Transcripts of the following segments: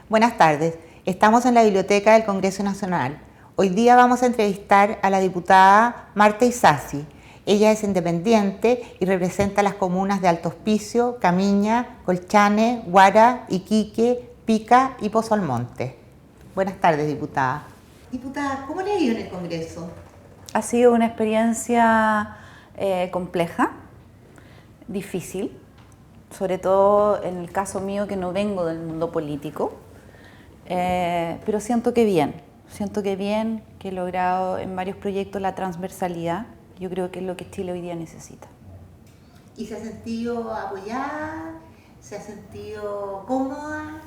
Buenas tardes. Estamos en la Biblioteca del Congreso Nacional. Hoy día vamos a entrevistar a la diputada Marta Isasi. Ella es independiente y representa las comunas de Alto Hospicio, Camiña, Colchane, Huara, Iquique, Pica y Pozo Almonte. Buenas tardes, diputada. Diputada, ¿cómo le ha ido en el Congreso? Ha sido una experiencia compleja, difícil, sobre todo en el caso mío que no vengo del mundo político, pero siento que bien, que he logrado en varios proyectos la transversalidad. Yo creo que es lo que Chile hoy día necesita. ¿Y se ha sentido apoyada? ¿Se ha sentido cómoda?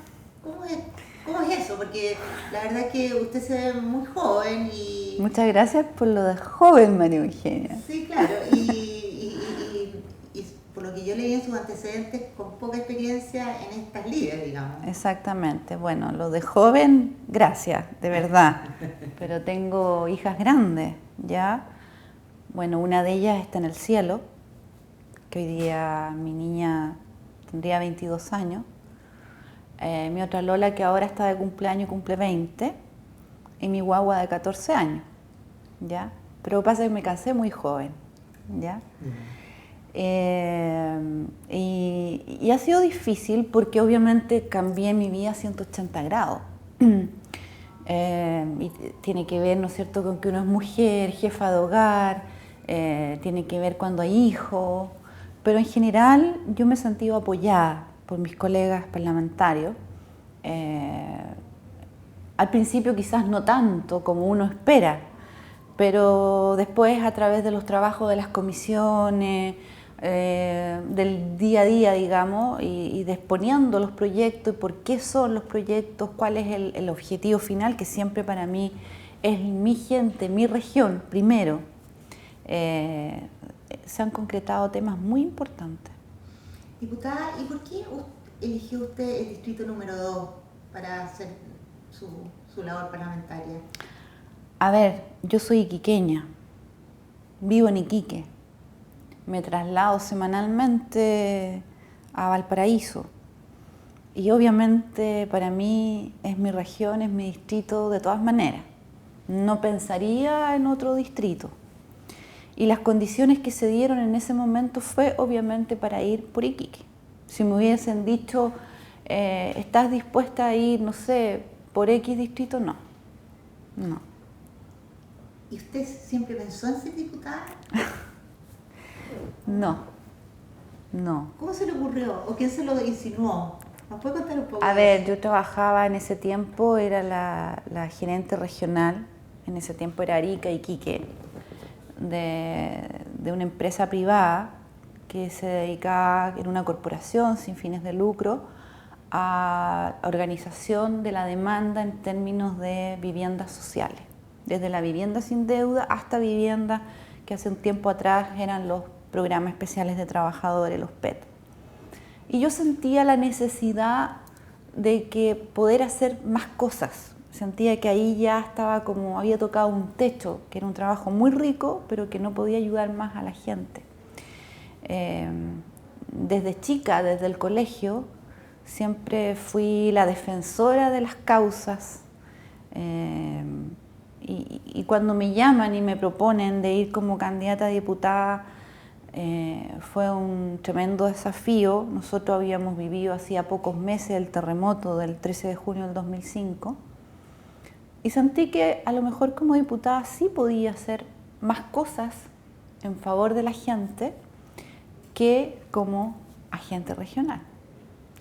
¿Cómo es eso? Porque la verdad es que usted se ve muy joven y... Muchas gracias por lo de joven, María Eugenia. Sí, claro, y por lo que yo leí en sus antecedentes, con poca experiencia en estas lides, digamos. Exactamente, bueno, lo de joven, gracias, de verdad, pero tengo hijas grandes, ¿ya? Bueno, una de ellas está en el cielo, que hoy día mi niña tendría 22 años, mi otra Lola que ahora está de cumpleaños, cumple 20, y mi guagua de 14 años, ¿ya? Pero pasa que me casé muy joven, ¿ya? Y ha sido difícil porque obviamente cambié mi vida a 180 grados. Y tiene que ver, ¿no es cierto?, con que uno es mujer, jefa de hogar, tiene que ver cuando hay hijos, pero en general yo me he sentido apoyada por mis colegas parlamentarios. Al principio quizás no tanto como uno espera, pero después a través de los trabajos de las comisiones, del día a día, digamos, y exponiendo los proyectos y por qué son los proyectos, cuál es el objetivo final, que siempre para mí es mi gente, mi región, primero, se han concretado temas muy importantes. Diputada, ¿y por qué eligió usted el distrito número 2 para hacer su labor parlamentaria? A ver, yo soy iquiqueña, vivo en Iquique. Me traslado semanalmente a Valparaíso y obviamente para mí es mi región, es mi distrito de todas maneras. No pensaría en otro distrito. Y las condiciones que se dieron en ese momento fue obviamente para ir por Iquique. Si me hubiesen dicho, ¿estás dispuesta a ir, no sé, por X distrito? No. ¿Y usted siempre pensó en ser diputada? No. ¿Cómo se le ocurrió? ¿O quién se lo insinuó? ¿Nos puede contar un poco? A ver, yo trabajaba en ese tiempo, era la gerente regional, en ese tiempo era Arica, Iquique, de una empresa privada que se dedicaba, era una corporación sin fines de lucro, a organización de la demanda en términos de viviendas sociales, desde la vivienda sin deuda hasta vivienda que hace un tiempo atrás eran los programas especiales de trabajadores, los PET. Y yo sentía la necesidad de que poder hacer más cosas. Sentía que ahí ya estaba como, había tocado un techo, que era un trabajo muy rico, pero que no podía ayudar más a la gente. Desde chica, desde el colegio, siempre fui la defensora de las causas. Y cuando me llaman y me proponen de ir como candidata a diputada, fue un tremendo desafío. Nosotros habíamos vivido hacía pocos meses el terremoto del 13 de junio del 2005 y sentí que a lo mejor como diputada sí podía hacer más cosas en favor de la gente que como agente regional.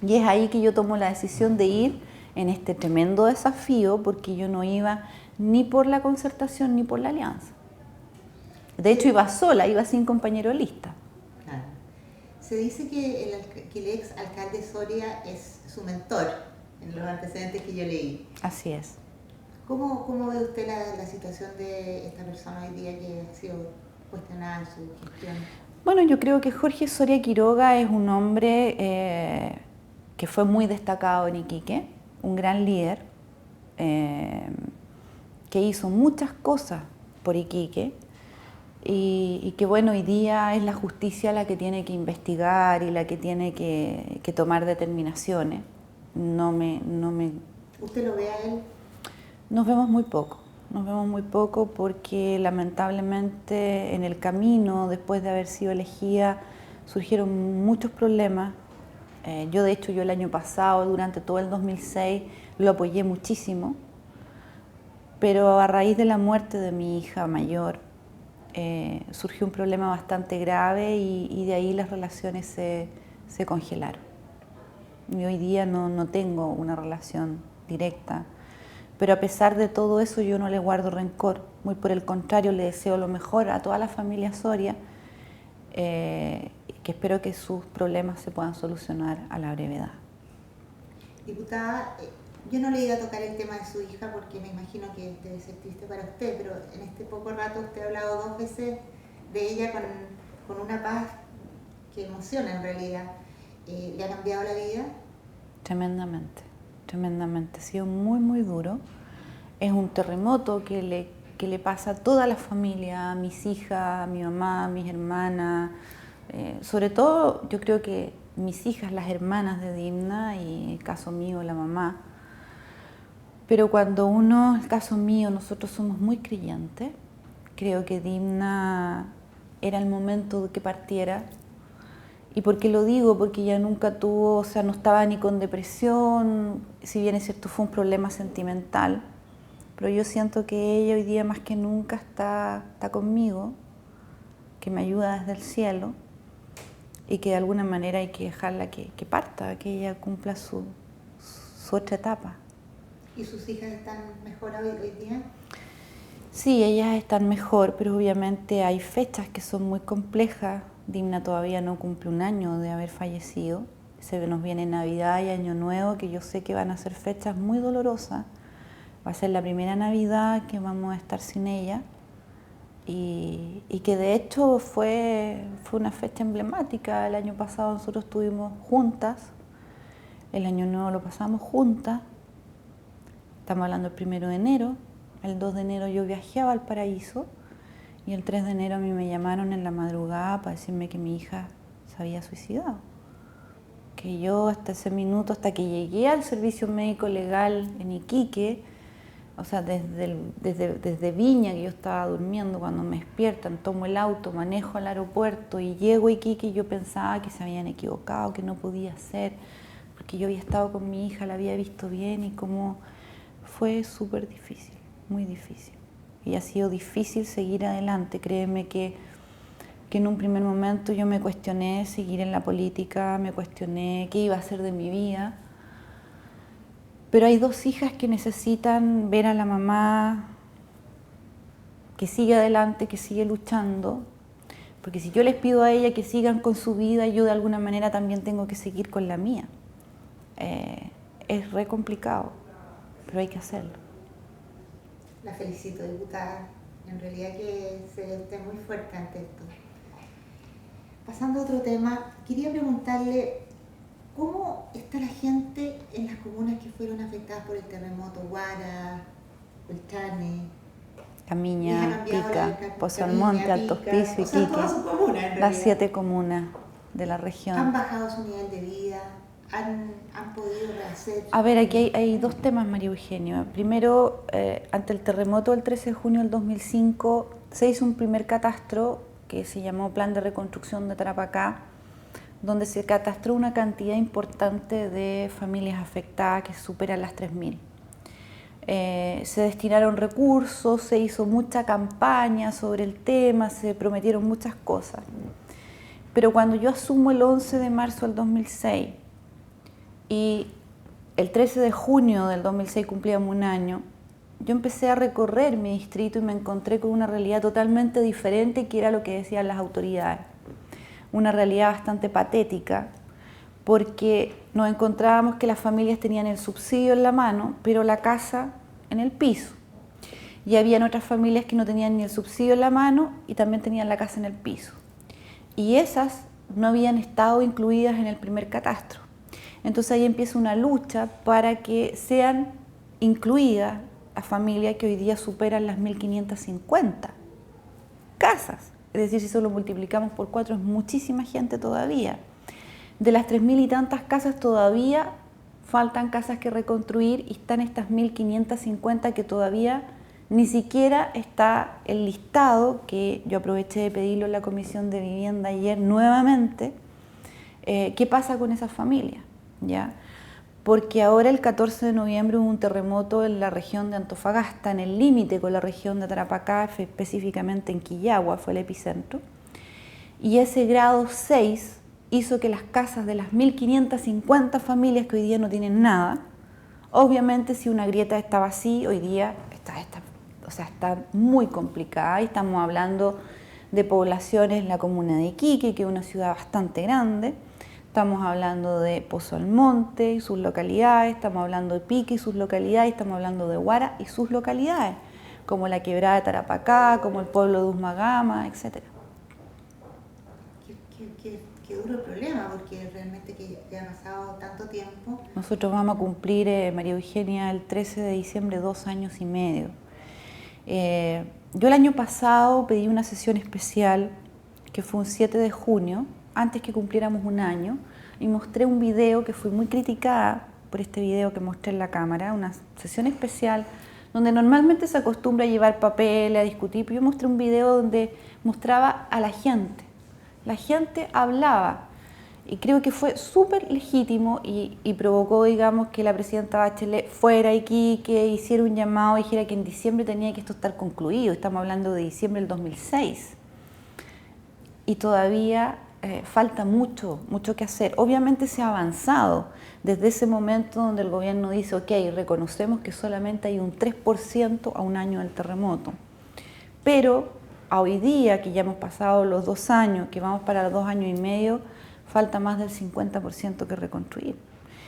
Y es ahí que yo tomo la decisión de ir en este tremendo desafío, porque yo no iba ni por la concertación ni por la alianza. De hecho, iba sola, iba sin compañero de lista. Claro. Se dice que el ex alcalde Soria es su mentor, en los antecedentes que yo leí. Así es. ¿Cómo ve usted la situación de esta persona hoy día que ha sido cuestionada en su gestión? Bueno, yo creo que Jorge Soria Quiroga es un hombre que fue muy destacado en Iquique, un gran líder, que hizo muchas cosas por Iquique y que bueno, hoy día es la justicia la que tiene que investigar y la que tiene que tomar determinaciones. No me ¿Usted lo ve a él? Nos vemos muy poco porque lamentablemente en el camino, después de haber sido elegida, surgieron muchos problemas. Yo de hecho, el año pasado, durante todo el 2006, lo apoyé muchísimo, pero a raíz de la muerte de mi hija mayor, surgió un problema bastante grave y de ahí las relaciones se congelaron. Y hoy día no tengo una relación directa, pero a pesar de todo eso yo no le guardo rencor, muy por el contrario, le deseo lo mejor a toda la familia Soria, que espero que sus problemas se puedan solucionar a la brevedad. Diputada, yo no le iba a tocar el tema de su hija porque me imagino que debe ser triste para usted, pero en este poco rato usted ha hablado 2 veces de ella con una paz que emociona en realidad. ¿Le ha cambiado la vida? Tremendamente, tremendamente. Ha sido muy, muy duro. Es un terremoto que le pasa a toda la familia, a mis hijas, a mi mamá, a mis hermanas. Sobre todo, yo creo que mis hijas, las hermanas de Dimna, y en el caso mío, la mamá. Pero cuando uno, en el caso mío, nosotros somos muy creyentes, creo que Dimna era el momento de que partiera. ¿Y por qué lo digo? Porque ella nunca tuvo, o sea, no estaba ni con depresión, si bien es cierto fue un problema sentimental, pero yo siento que ella hoy día más que nunca está conmigo, que me ayuda desde el cielo y que de alguna manera hay que dejarla que parta, que ella cumpla su otra etapa. ¿Y sus hijas están mejor hoy día? Sí, ellas están mejor, pero obviamente hay fechas que son muy complejas. Dimna todavía no cumple 1 año de haber fallecido. Se nos viene Navidad y Año Nuevo, que yo sé que van a ser fechas muy dolorosas. Va a ser la primera Navidad que vamos a estar sin ella y que de hecho fue una fecha emblemática. El año pasado nosotros estuvimos juntas, el Año Nuevo lo pasamos juntas. Estamos hablando del 1 de enero, el 2 de enero yo viajé a Valparaíso y el 3 de enero a mí me llamaron en la madrugada para decirme que mi hija se había suicidado. Que yo hasta ese minuto, hasta que llegué al servicio médico legal en Iquique, o sea, desde Viña, que yo estaba durmiendo, cuando me despiertan, tomo el auto, manejo al aeropuerto y llego a Iquique y yo pensaba que se habían equivocado, que no podía ser, porque yo había estado con mi hija, la había visto bien y como fue súper difícil, muy difícil. Y ha sido difícil seguir adelante. Créeme que en un primer momento yo me cuestioné seguir en la política, me cuestioné qué iba a hacer de mi vida. Pero hay 2 hijas que necesitan ver a la mamá que sigue adelante, que sigue luchando. Porque si yo les pido a ella que sigan con su vida, yo de alguna manera también tengo que seguir con la mía. Es re complicado, pero hay que hacerlo. La felicito, diputada. En realidad que se ve usted muy fuerte ante esto. Pasando a otro tema, quería preguntarle cómo está la gente en las comunas que fueron afectadas por el terremoto, Guara, Colchane, Camiña, Pica, Pozo Almonte, Alto Hospicio, Iquique, las 7 comunas de la región. ¿Han bajado su nivel de vida? ¿Han podido rehacer? A ver, aquí hay 2 temas, María Eugenia. Primero, ante el terremoto del 13 de junio del 2005, se hizo un primer catastro que se llamó Plan de Reconstrucción de Tarapacá, donde se catastró una cantidad importante de familias afectadas que superan las 3.000. Se destinaron recursos, se hizo mucha campaña sobre el tema, se prometieron muchas cosas. Pero cuando yo asumo el 11 de marzo del 2006 y el 13 de junio del 2006 cumplíamos 1 año, yo empecé a recorrer mi distrito y me encontré con una realidad totalmente diferente que era lo que decían las autoridades. Una realidad bastante patética, porque nos encontrábamos que las familias tenían el subsidio en la mano, pero la casa en el piso. Y habían otras familias que no tenían ni el subsidio en la mano y también tenían la casa en el piso. Y esas no habían estado incluidas en el primer catastro. Entonces ahí empieza una lucha para que sean incluidas las familias que hoy día superan las 1.550 casas. Es decir, si eso lo multiplicamos por 4 es muchísima gente todavía. De las 3.000 y tantas casas todavía faltan casas que reconstruir y están estas 1.550 que todavía ni siquiera está el listado, que yo aproveché de pedirlo en la Comisión de Vivienda ayer nuevamente. ¿Qué pasa con esas familias? ¿Ya? Porque ahora el 14 de noviembre hubo un terremoto en la región de Antofagasta, en el límite con la región de Tarapacá, específicamente en Quillagua, fue el epicentro. Y ese grado 6 hizo que las casas de las 1.550 familias que hoy día no tienen nada, obviamente si una grieta estaba así, hoy día está muy complicada, y estamos hablando de poblaciones en la comuna de Iquique, que es una ciudad bastante grande, estamos hablando de Pozo Almonte y sus localidades, estamos hablando de Pique y sus localidades, estamos hablando de Huara y sus localidades, como la Quebrada de Tarapacá, como el pueblo de Usmagama, etc. Qué duro problema, porque realmente que ya ha pasado tanto tiempo. Nosotros vamos a cumplir, María Eugenia, el 13 de diciembre, 2 años y medio. Yo el año pasado pedí una sesión especial, que fue un 7 de junio, antes que cumpliéramos un año, y mostré un video que fui muy criticada por este video que mostré en la cámara, una sesión especial donde normalmente se acostumbra a llevar papeles, a discutir, pero yo mostré un video donde mostraba a la gente. La gente hablaba y creo que fue súper legítimo y provocó, digamos, que la presidenta Bachelet fuera a Iquique, hiciera un llamado y dijera que en diciembre tenía que esto estar concluido. Estamos hablando de diciembre del 2006 y todavía falta mucho que hacer. Obviamente se ha avanzado desde ese momento donde el gobierno dice, ok, reconocemos que solamente hay un 3% a un año del terremoto, pero a hoy día, que ya hemos pasado los 2 años, que vamos para los 2 años y medio, falta más del 50% que reconstruir.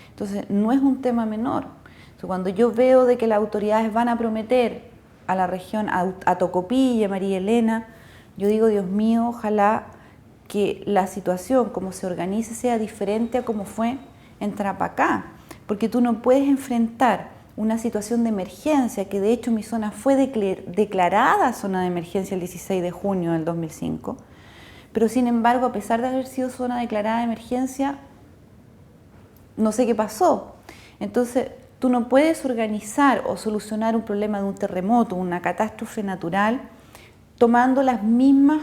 Entonces, no es un tema menor. Entonces, cuando yo veo de que las autoridades van a prometer a la región, a Tocopilla, María Elena, yo digo, Dios mío, ojalá que la situación, como se organice, sea diferente a como fue en Tarapacá, porque tú no puedes enfrentar una situación de emergencia, que de hecho mi zona fue declarada zona de emergencia el 16 de junio del 2005, pero sin embargo, a pesar de haber sido zona declarada de emergencia, no sé qué pasó. Entonces, tú no puedes organizar o solucionar un problema de un terremoto, una catástrofe natural, tomando las mismas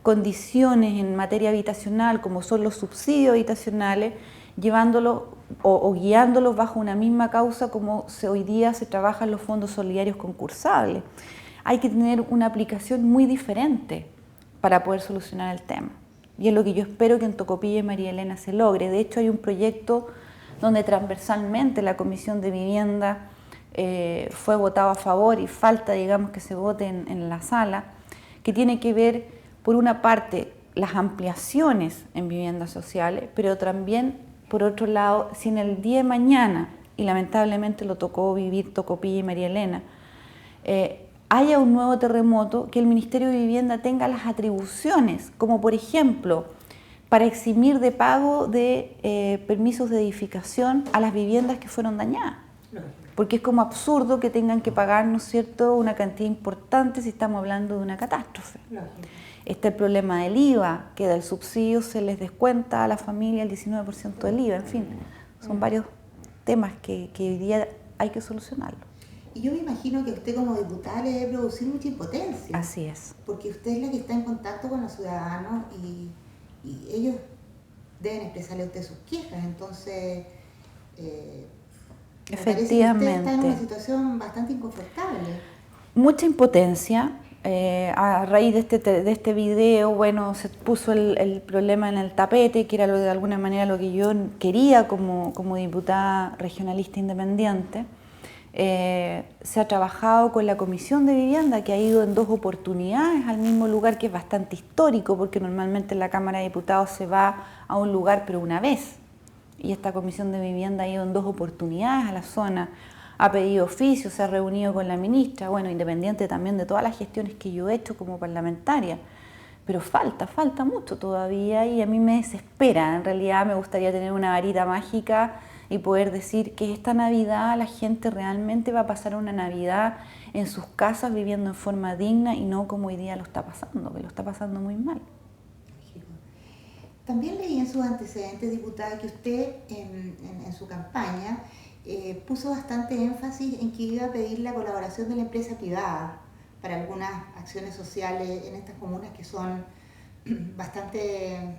condiciones en materia habitacional, como son los subsidios habitacionales, llevándolos o guiándolos bajo una misma causa como hoy día se trabajan los fondos solidarios concursables. Hay que tener una aplicación muy diferente para poder solucionar el tema. Y es lo que yo espero que en Tocopilla y María Elena se logre. De hecho, hay un proyecto donde transversalmente la Comisión de Vivienda fue votado a favor y falta, digamos, que se vote en la sala, que tiene que ver, por una parte, las ampliaciones en viviendas sociales, pero también, por otro lado, si en el día de mañana, y lamentablemente lo tocó vivir Tocopilla y María Elena, haya un nuevo terremoto, que el Ministerio de Vivienda tenga las atribuciones, como por ejemplo, para eximir de pago de permisos de edificación a las viviendas que fueron dañadas. Porque es como absurdo que tengan que pagar, ¿no es cierto?, una cantidad importante si estamos hablando de una catástrofe. Está el problema del IVA, que del subsidio se les descuenta a la familia el 19% del IVA, en fin, son varios temas que hoy día hay que solucionarlo. Y yo me imagino que usted como diputada le debe producir mucha impotencia. Así es. Porque usted es la que está en contacto con los ciudadanos y ellos deben expresarle a usted sus quejas, entonces efectivamente. me parece que usted está en una situación bastante inconfortable. Mucha impotencia. A raíz de este video, bueno, se puso el problema en el tapete, que era de alguna manera lo que yo quería como diputada regionalista independiente. Se ha trabajado con la Comisión de Vivienda, que ha ido en 2 oportunidades al mismo lugar, que es bastante histórico, porque normalmente en la Cámara de Diputados se va a un lugar pero una vez, y esta Comisión de Vivienda ha ido en 2 oportunidades a la zona, ha pedido oficio, se ha reunido con la ministra, bueno, independiente también de todas las gestiones que yo he hecho como parlamentaria, pero falta mucho todavía, y a mí me desespera. En realidad me gustaría tener una varita mágica y poder decir que esta Navidad la gente realmente va a pasar una Navidad en sus casas viviendo en forma digna y no como hoy día lo está pasando, que lo está pasando muy mal. También leí en sus antecedentes, diputada, que usted en su campaña puso bastante énfasis en que iba a pedir la colaboración de la empresa privada para algunas acciones sociales en estas comunas que son bastante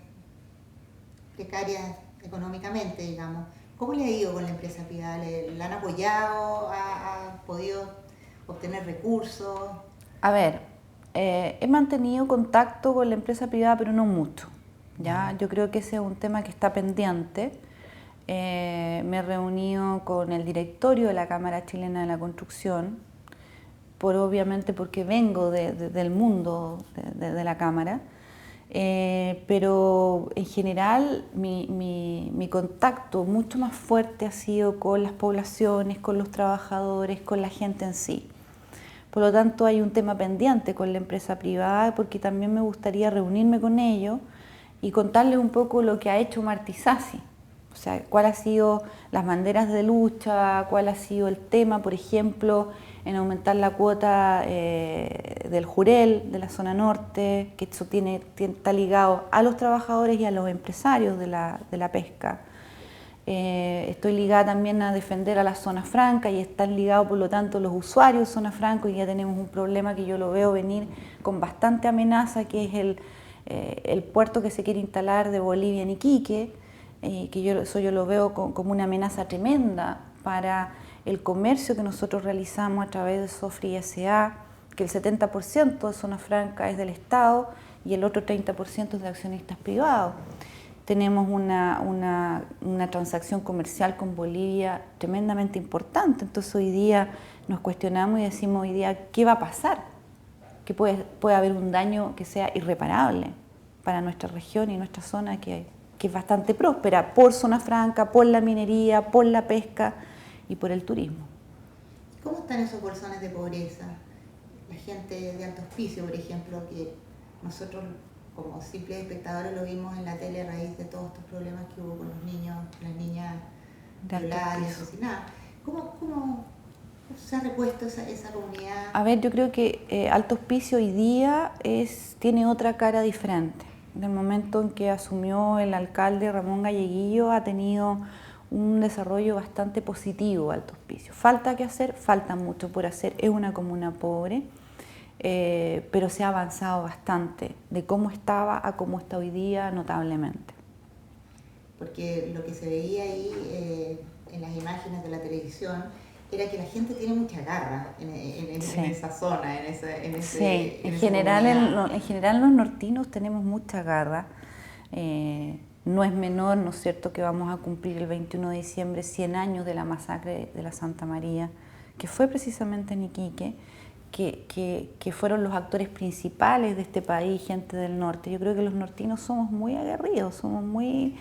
precarias económicamente, digamos. ¿Cómo le ha ido con la empresa privada? ¿La han apoyado? ¿Ha podido obtener recursos? A ver, he mantenido contacto con la empresa privada, pero no mucho. ¿Ya? Yo creo que ese es un tema que está pendiente. Me he reunido con el directorio de la Cámara Chilena de la Construcción, obviamente porque vengo del mundo de la Cámara, pero en general mi contacto mucho más fuerte ha sido con las poblaciones, con los trabajadores, con la gente en sí. Por lo tanto, hay un tema pendiente con la empresa privada porque también me gustaría reunirme con ellos y contarles un poco lo que ha hecho Marta Isasi. O sea, cuáles han sido las banderas de lucha, cuál ha sido el tema, por ejemplo, en aumentar la cuota del Jurel, de la zona norte, que eso está ligado a los trabajadores y a los empresarios de la pesca. Estoy ligada también a defender a la zona franca y están ligados por lo tanto los usuarios de zona franca y ya tenemos un problema que yo lo veo venir con bastante amenaza, que es el puerto que se quiere instalar de Bolivia en Iquique, que eso yo lo veo como una amenaza tremenda para el comercio que nosotros realizamos a través de Sofri S.A., que el 70% de zona franca es del Estado y el otro 30% es de accionistas privados. Tenemos una transacción comercial con Bolivia tremendamente importante, entonces hoy día nos cuestionamos y decimos hoy día, ¿qué va a pasar? Que puede haber un daño que sea irreparable para nuestra región y nuestra zona que es bastante próspera por zona franca, por la minería, por la pesca y por el turismo. ¿Cómo están esos bolsones de pobreza? La gente de alto hospicio, por ejemplo, que nosotros como simples espectadores lo vimos en la tele a raíz de todos estos problemas que hubo con los niños, las niñas violadas y asesinadas. ¿Cómo se ha repuesto esa comunidad? A ver, yo creo que Alto Hospicio hoy día tiene otra cara diferente. En el momento en que asumió el alcalde Ramón Galleguillo ha tenido un desarrollo bastante positivo Alto Hospicio. Falta que hacer, falta mucho por hacer, es una comuna pobre, pero se ha avanzado bastante de cómo estaba a cómo está hoy día notablemente. Porque lo que se veía ahí en las imágenes de la televisión era que la gente tiene mucha garra en esa zona, en general los nortinos tenemos mucha garra. No es menor, ¿no es cierto?, que vamos a cumplir el 21 de diciembre 100 años de la masacre de la Santa María, que fue precisamente en Iquique, que fueron los actores principales de este país, gente del norte. Yo creo que los nortinos somos muy aguerridos, somos muy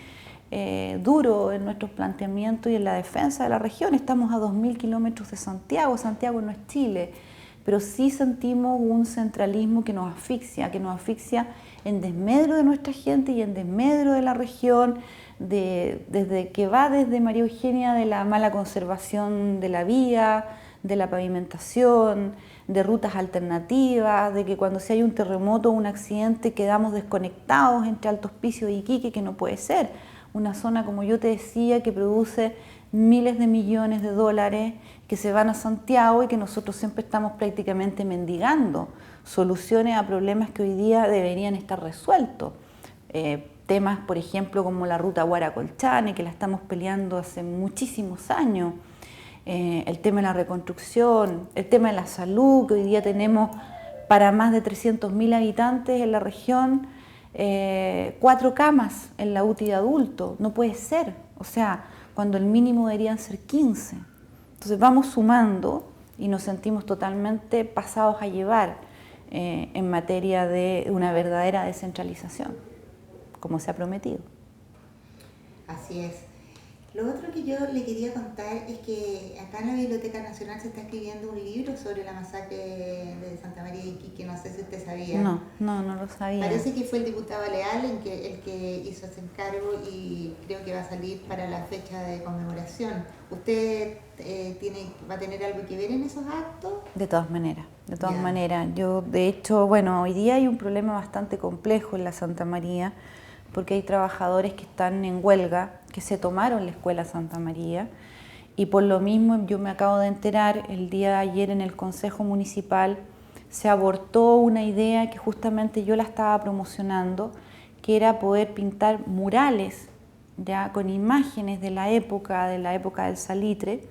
duros en nuestros planteamientos y en la defensa de la región. Estamos a 2.000 kilómetros de Santiago, Santiago no es Chile, pero sí sentimos un centralismo que nos asfixia en desmedro de nuestra gente y en desmedro de la región, desde María Eugenia de la mala conservación de la vía, de la pavimentación, de rutas alternativas, de que cuando si hay un terremoto o un accidente quedamos desconectados entre Alto Hospicio y Iquique, que no puede ser. Una zona, como yo te decía, que produce miles de millones de dólares que se van a Santiago y que nosotros siempre estamos prácticamente mendigando soluciones a problemas que hoy día deberían estar resueltos. Temas, por ejemplo, como la ruta Huara-Colchane, que la estamos peleando hace muchísimos años. El tema de la reconstrucción, el tema de la salud, que hoy día tenemos para más de 300.000 habitantes en la región, 4 camas en la UTI de adulto. No puede ser, o sea, cuando el mínimo deberían ser 15. Entonces vamos sumando y nos sentimos totalmente pasados a llevar en materia de una verdadera descentralización, como se ha prometido. Así es. Lo otro que yo le quería contar es que acá en la Biblioteca Nacional se está escribiendo un libro sobre la masacre de Santa María de Iquique, no sé si usted sabía. No lo sabía. Parece que fue el diputado Leal el que hizo ese encargo y creo que va a salir para la fecha de conmemoración. ¿Usted va a tener algo que ver en esos actos? De todas maneras. Yo, de hecho, bueno, hoy día hay un problema bastante complejo en la Santa María, porque hay trabajadores que están en huelga, que se tomaron la Escuela Santa María, y por lo mismo yo me acabo de enterar, el día de ayer en el Consejo Municipal se abortó una idea que justamente yo la estaba promocionando, que era poder pintar murales ya con imágenes de la época del Salitre,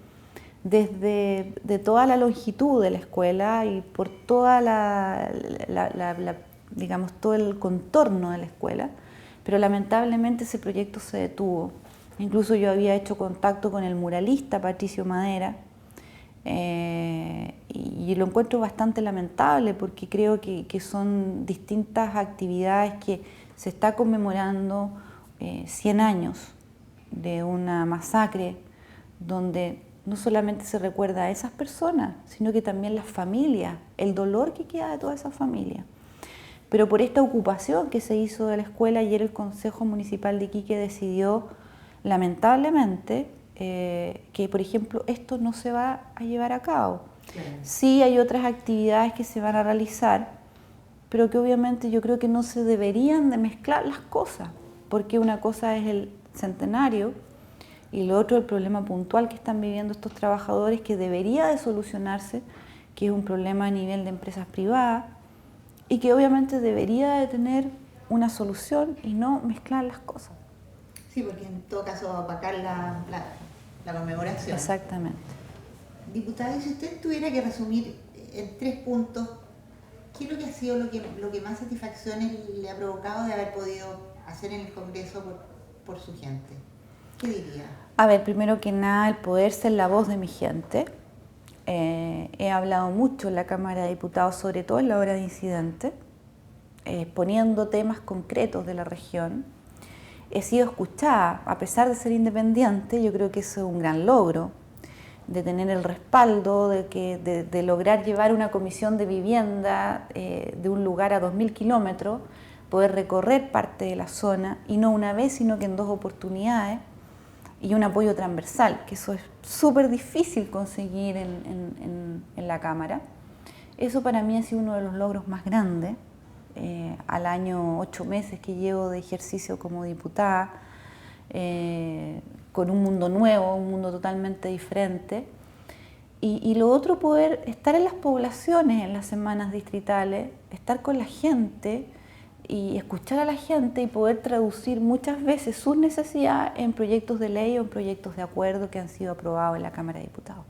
desde de toda la longitud de la escuela y por toda digamos, todo el contorno de la escuela, pero lamentablemente ese proyecto se detuvo. Incluso yo había hecho contacto con el muralista Patricio Madera, y lo encuentro bastante lamentable porque creo que son distintas actividades que se está conmemorando 100 años de una masacre donde no solamente se recuerda a esas personas, sino que también las familias, el dolor que queda de toda esa familia. Pero por esta ocupación que se hizo de la escuela, ayer el Consejo Municipal de Iquique decidió, lamentablemente, que, por ejemplo, esto no se va a llevar a cabo. Claro. Sí hay otras actividades que se van a realizar, pero que obviamente yo creo que no se deberían de mezclar las cosas, porque una cosa es el centenario y lo otro el problema puntual que están viviendo estos trabajadores, que debería de solucionarse, que es un problema a nivel de empresas privadas y que obviamente debería de tener una solución y no mezclar las cosas. Sí, porque en todo caso opacar la conmemoración. Exactamente. Diputada, si usted tuviera que resumir en 3 puntos, ¿qué es lo que ha sido lo que más satisfacciones le ha provocado de haber podido hacer en el Congreso por su gente? ¿Qué diría? A ver, primero que nada, el poder ser la voz de mi gente. He hablado mucho en la Cámara de Diputados, sobre todo en la hora de incidente, poniendo temas concretos de la región. He sido escuchada, a pesar de ser independiente. Yo creo que eso es un gran logro, de tener el respaldo, de lograr llevar una comisión de vivienda de un lugar a 2000 kilómetros, poder recorrer parte de la zona, y no una vez, sino que en 2 oportunidades, y un apoyo transversal, que eso es súper difícil conseguir en la Cámara. Eso para mí ha sido uno de los logros más grandes. Al año 8 meses que llevo de ejercicio como diputada, con un mundo nuevo, un mundo totalmente diferente. Y lo otro, poder estar en las poblaciones en las semanas distritales, estar con la gente y escuchar a la gente y poder traducir muchas veces sus necesidades en proyectos de ley o en proyectos de acuerdo que han sido aprobados en la Cámara de Diputados.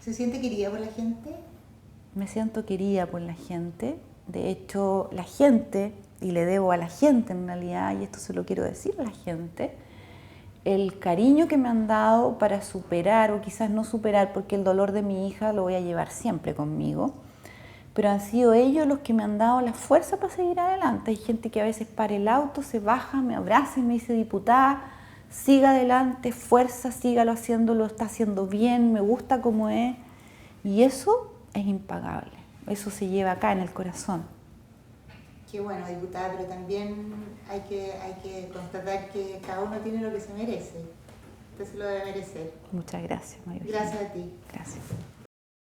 ¿Se siente querida por la gente? Me siento querida por la gente. De hecho, la gente, y le debo a la gente en realidad, y esto se lo quiero decir a la gente, el cariño que me han dado para superar, o quizás no superar, porque el dolor de mi hija lo voy a llevar siempre conmigo, pero han sido ellos los que me han dado la fuerza para seguir adelante. Hay gente que a veces para el auto, se baja, me abraza y me dice: diputada, siga adelante, fuerza, sígalo haciendo, lo está haciendo bien, me gusta como es, y eso es impagable. Eso se lleva acá en el corazón. Qué bueno, diputada, pero también hay que constatar que cada uno tiene lo que se merece. Usted se lo debe merecer. Muchas gracias, María. Gracias a ti. Gracias.